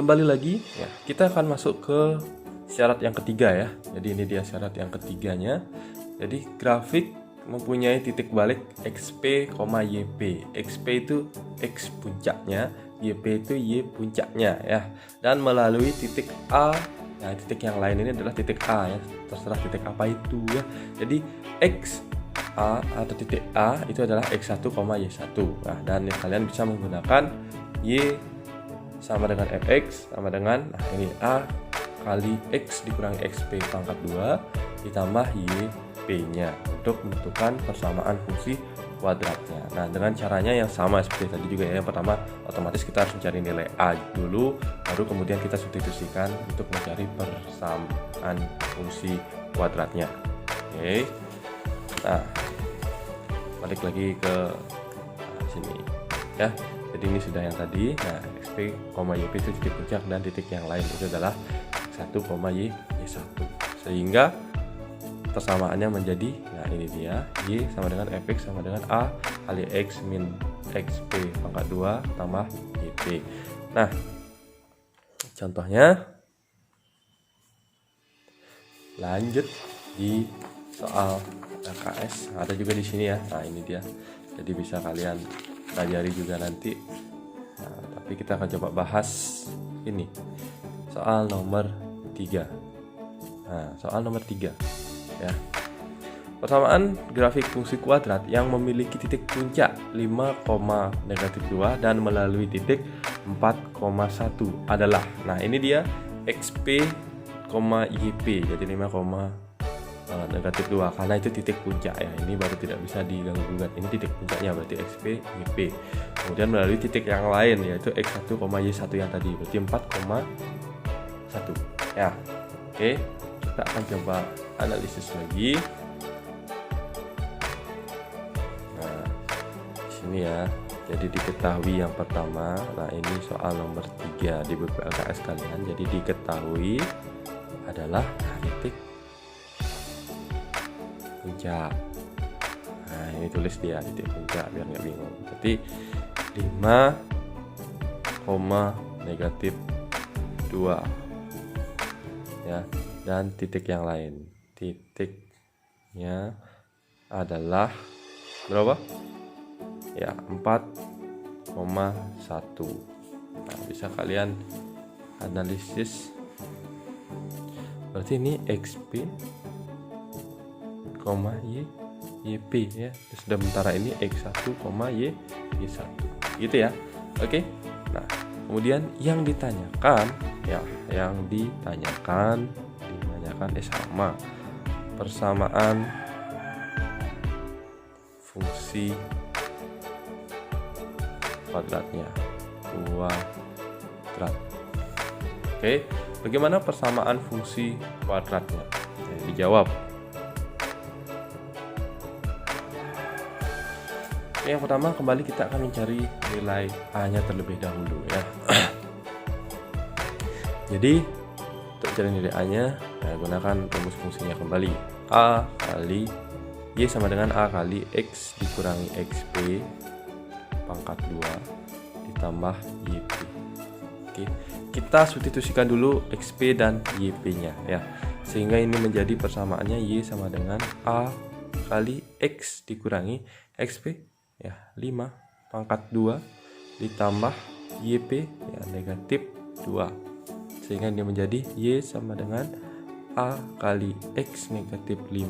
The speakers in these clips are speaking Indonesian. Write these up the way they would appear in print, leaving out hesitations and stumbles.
kembali lagi ya, kita akan masuk ke syarat yang ketiga ya. Jadi ini dia syarat yang ketiganya. Jadi grafik mempunyai titik balik XP, YP. XP itu X puncaknya, YP itu Y puncaknya ya. Dan melalui titik A. Nah, titik yang lain ini adalah titik A ya. Terserah titik apa itu ya. Jadi X A atau titik A itu adalah X1, Y1. Nah, dan kalian bisa menggunakan Y sama dengan Fx sama dengan ini A kali X dikurangi XP pangkat 2 ditambah YP nya untuk menentukan persamaan fungsi kuadratnya. Nah, dengan caranya yang sama seperti tadi juga ya. Yang pertama, otomatis kita harus mencari nilai A dulu, baru kemudian kita substitusikan untuk mencari persamaan fungsi kuadratnya. Oke. Nah, balik lagi ke sini ya. Jadi ini sudah yang tadi. Nah, XP, YP itu titik puncak dan titik yang lain itu adalah X1, Y1. Sehingga persamaannya menjadi, nah ini dia, Y sama dengan Fx sama dengan A kali X min XP pangkat 2 tambah YP. Nah, contohnya lanjut di soal LKS, ada juga di sini ya. Nah, ini dia. Jadi bisa kalian pelajari juga nanti. Nah, tapi kita akan coba bahas ini. Soal nomor 3. Nah, soal nomor 3 ya. Persamaan grafik fungsi kuadrat yang memiliki titik puncak 5,-2 dan melalui titik 4,1 adalah. Nah, ini dia XP, YP. Jadi 5,-2 karena itu titik puncak ya. Ini baru tidak bisa diganggu gugat. Ini titik puncaknya berarti XP, YP. Kemudian melalui titik yang lain yaitu X1, Y1 yang tadi berarti 4,1 ya. Oke, kita akan coba analisis lagi. Nah, di sini ya. Jadi diketahui yang pertama. Nah, ini soal nomor 3 di buku LKS kalian. Jadi diketahui adalah titik puncak. Nah, ini tulis dia titik puncak biar nggak bingung. Berarti 5,-2 ya, dan titik yang lain. Titiknya adalah berapa? Ya, 4,1. Nah, bisa kalian analisis. Berarti ini XP, YP ya. Sementara ini X1, Y1 gitu ya. Oke. Nah, kemudian yang ditanyakan sama persamaan fungsi kuadratnya kuadrat. Oke, bagaimana persamaan fungsi kuadratnya? Dijawab. Yang pertama, kembali kita akan mencari nilai A-nya terlebih dahulu ya. Jadi untuk cari nilai A-nya, gunakan rumus fungsinya kembali. A kali Y sama dengan A kali X dikurangi XP pangkat 2 ditambah YP. Oke, kita substitusikan dulu XP dan YP-nya ya. Sehingga ini menjadi persamaannya Y sama dengan A kali X dikurangi XP ya, 5 pangkat 2 ditambah YP ya, negatif 2. Sehingga dia menjadi Y sama dengan A kali X negatif 5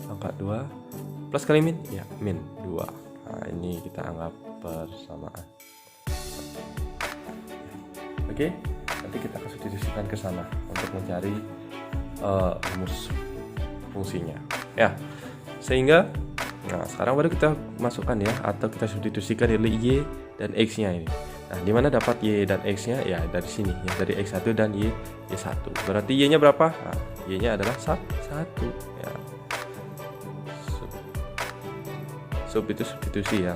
pangkat 2 plus kali min ya, min 2. Nah, ini kita anggap persamaan. Oke, nanti kita akan substitusikan ke sana untuk mencari rumus fungsinya ya. Sehingga nah, sekarang baru kita masukkan ya, atau kita substitusikan nilai Y dan X-nya ini. Nah, dimana dapat Y dan X-nya? Ya, dari sini ya, dari X1 dan Y1. Berarti Y-nya berapa? Nah, Y-nya adalah 1 ya. Sub itu substitusi ya.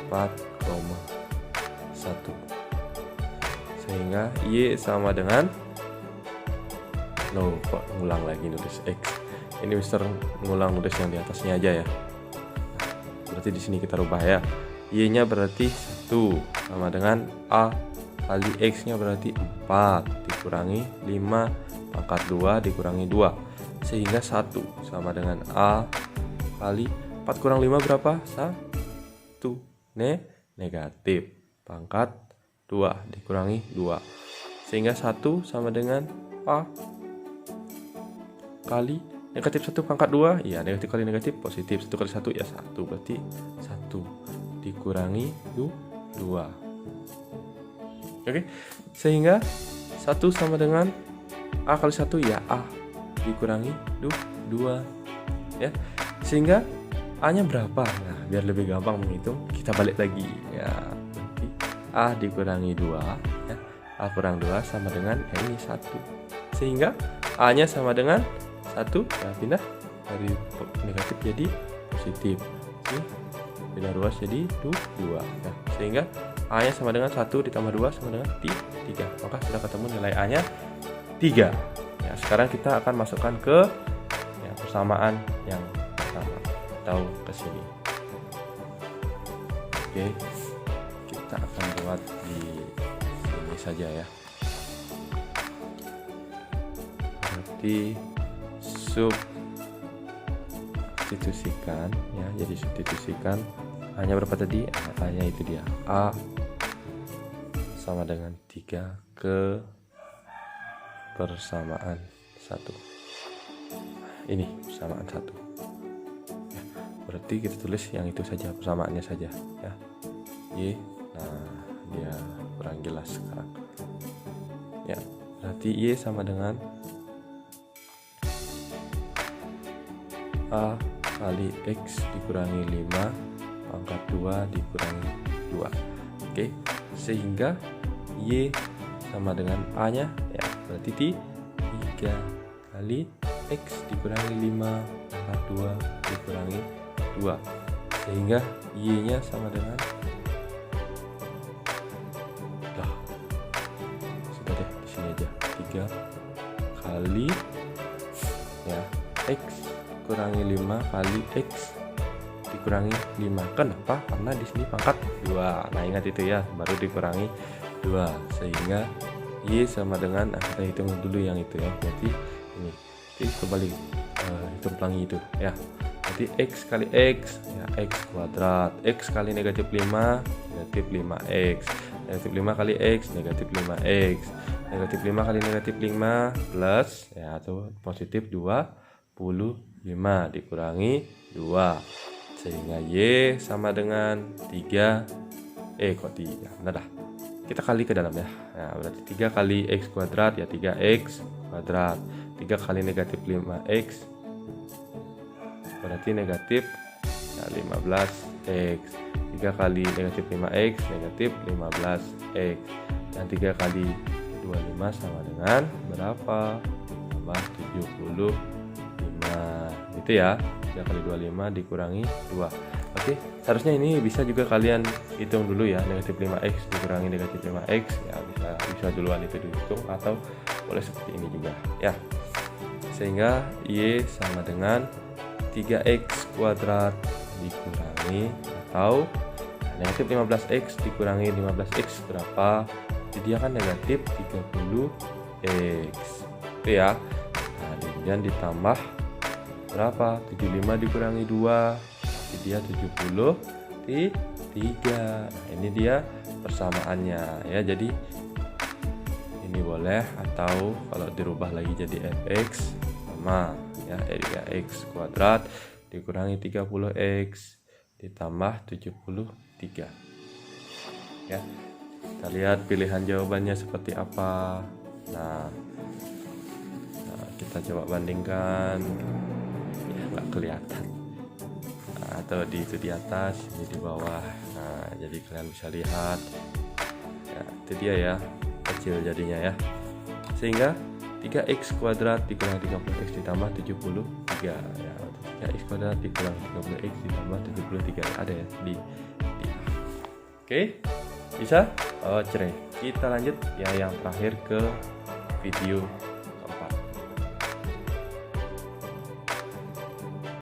4,1. Sehingga Y sama dengan kok ngulang lagi nulis X. Ini Mister ngulang nulis yang di atasnya aja ya. Berarti di sini kita rubah ya. Y-nya berarti 1 sama dengan A kali X nya berarti 4 dikurangi 5 pangkat 2 dikurangi 2, sehingga 1 sama dengan A kali 4 kurang 5 berapa? 1 negatif pangkat 2 dikurangi 2, sehingga 1 sama dengan A kali negatif 1 pangkat 2. Iya, negatif kali negatif positif, 1 kali 1 ya 1, berarti 1 dikurangi 2. Oke, sehingga 1 sama dengan A kali 1 ya A dikurangi 2 ya, sehingga A nya berapa? Nah, biar lebih gampang menghitung, kita balik lagi ya, berarti A dikurangi 2 ya, A kurang 2 sama dengan ini 1, sehingga A nya sama dengan 1 ya, pindah dari negatif jadi positif, pindah ruas jadi 2 ya, sehingga A nya sama dengan 1 ditambah 2 sama dengan 3, maka sudah ketemu nilai A nya 3 ya. Sekarang kita akan masukkan ke ya, persamaan yang pertama atau ke sini. Oke, kita akan buat di sini saja ya, berarti substitusikan ya, jadi substitusikan hanya berapa tadi? A-nya itu dia, A sama dengan 3 ke persamaan 1. Ini persamaan 1 ya, berarti kita tulis yang itu saja, persamaannya saja ya, Y. Nah, dia kurang jelas sekarang ya, berarti Y sama dengan A kali X dikurangi 5 pangkat 2 dikurangi 2. Oke, sehingga Y sama dengan A nya ya, berarti 3 kali X dikurangi 5 pangkat 2 dikurangi 2, sehingga Y nya sama dengan sudah deh, di sini aja, 3 kali ya X kurangi 5 kali X dikurangi 5. Kenapa? Karena di sini pangkat 2. Nah, ingat itu ya, baru dikurangi 2, sehingga Y sama dengan, nah kita hitung dulu yang itu ya, berarti ini kembali hitung pelangi itu ya, berarti X kali X ya, X kuadrat, X kali negatif 5 negatif 5X, negatif 5 kali X negatif 5X, negatif 5 kali negatif 5 plus ya, atau positif 25 dikurangi 2, sehingga Y sama dengan 3 kok 3, benar dah, kita kali ke dalam ya. Nah, berarti 3 kali X kuadrat ya 3X kuadrat, 3 kali negatif 5X berarti negatif ya, 15X, 3 kali negatif 5X negatif 15X, dan 3 kali 25 sama dengan berapa? Tambah 75 gitu ya, 3 kali 25 dikurangi 2. Oke, seharusnya ini bisa juga kalian hitung dulu ya, negatif 5X dikurangi negatif 5X ya, bisa duluan itu dihitung, atau boleh seperti ini juga ya, sehingga Y sama dengan 3X kuadrat dikurangi, atau negatif 15X dikurangi 15X berapa? Jadi dia kan negatif 30X itu ya. Nah, kemudian ditambah berapa? 75 dikurangi 2, jadi dia 73. Nah, ini dia persamaannya ya. Jadi ini boleh, atau kalau dirubah lagi jadi fx sama ya, 3x kuadrat dikurangi 30x ditambah 73 ya. Kita lihat pilihan jawabannya seperti apa. Nah, kita coba bandingkan ya, nggak kelihatan. Nah, atau di itu di atas, ini di bawah. Nah, jadi kalian bisa lihat ya, itu dia ya, kecil jadinya ya, sehingga 3x kuadrat dikurangi 30x ditambah 73 ya, 3x kuadrat dikurangi 30x ditambah 73 ada ya di Oke, bisa? Oh, cerai. Kita lanjut ya yang terakhir ke video